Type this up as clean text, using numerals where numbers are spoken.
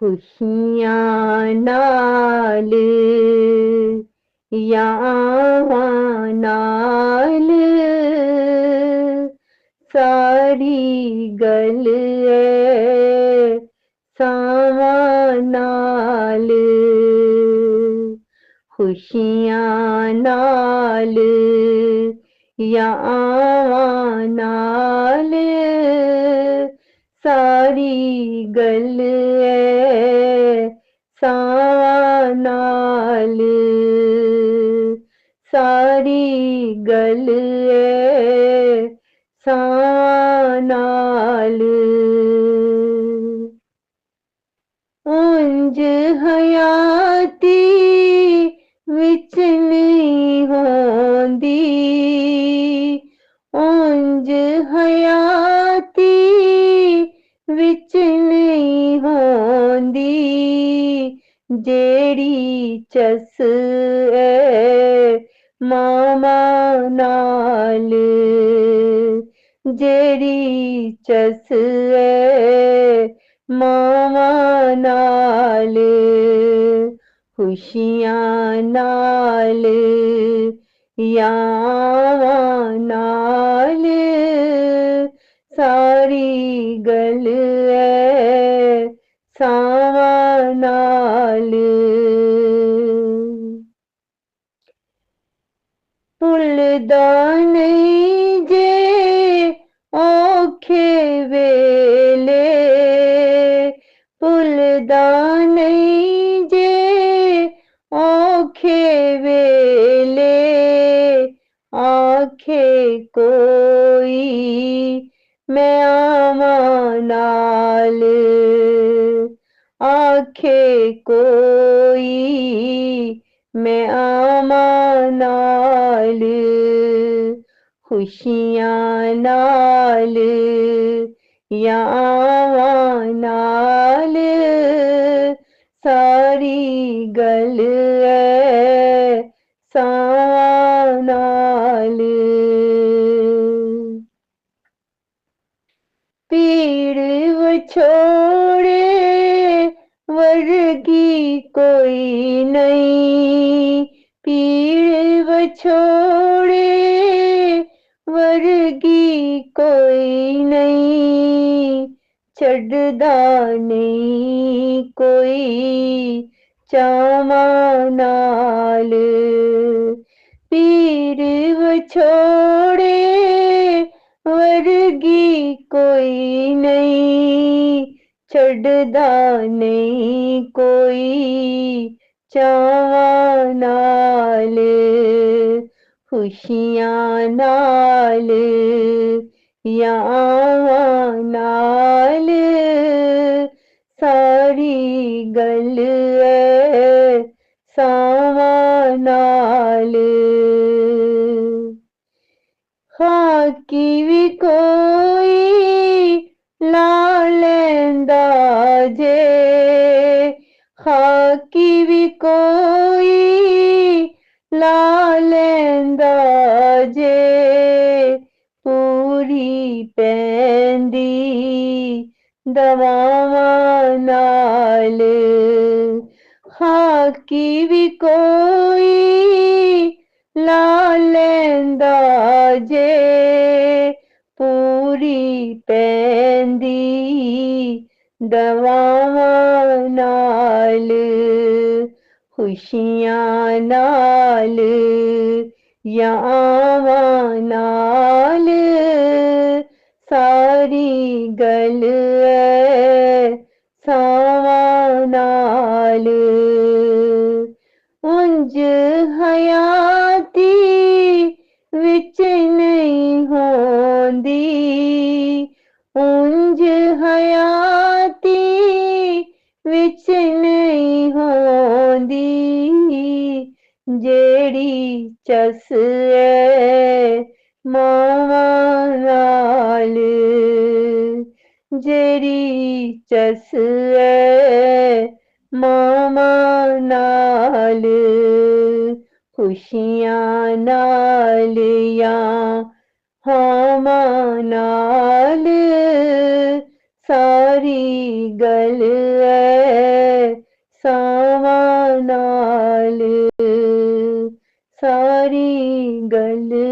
खुशियां नाल यावां नाल सारी गल ऐ सावां नाल खुशियां नाल यावां नाल सारी गल ऐ सावां नाल सारी गल ऐ सावां नाल उंज हयाती विच नहीं होंदी उंज हयाती विच नहीं होंदी जेड़ी चस ऐ मामा नाल जेड़ी चस ऐ मामा नाल खुशियां नाल यावां नाल सारी गल ऐ सावां नाल भुलदा नहीं जे औखे वेले भुलदा नहीं जे औखे वेले आखे कोई मैं आवां नाल आखे कोई मैं आवां नाल खुशियां नाल यावां नाल सारी गल ऐ सावां नाल पीड़ वछोड़े वर्गी कोई नहीं पीड़ वछोड़े वर्गी कोई नहीं छड़दा नहीं कोई चावां नाल पीड़ वछोड़े वर्गी कोई नहीं छड़दा नहीं कोई चावां नाल खुशियां नाल यावां नाल सारी गल ऐ सावां नाल खाकी भी कोई ला लैंदा जे खाकी भी कोई ला लैंदा जे पूरी पैंदी दवावां नाल खाकी भी कोई ला लैंदा जे पूरी पैंदी दवावां नाल खुशियां नाल यावां नाल सारी गल ऐ सावां नाल उंज हयाती विच नहीं होंदी उंज हयाती विच नहीं होंदी जेड़ी चस ऐ मावां नाल जेड़ी चस ऐ मावां नाल खुशियां नाल यावां नाल सारी गल ऐ नाल सारी गल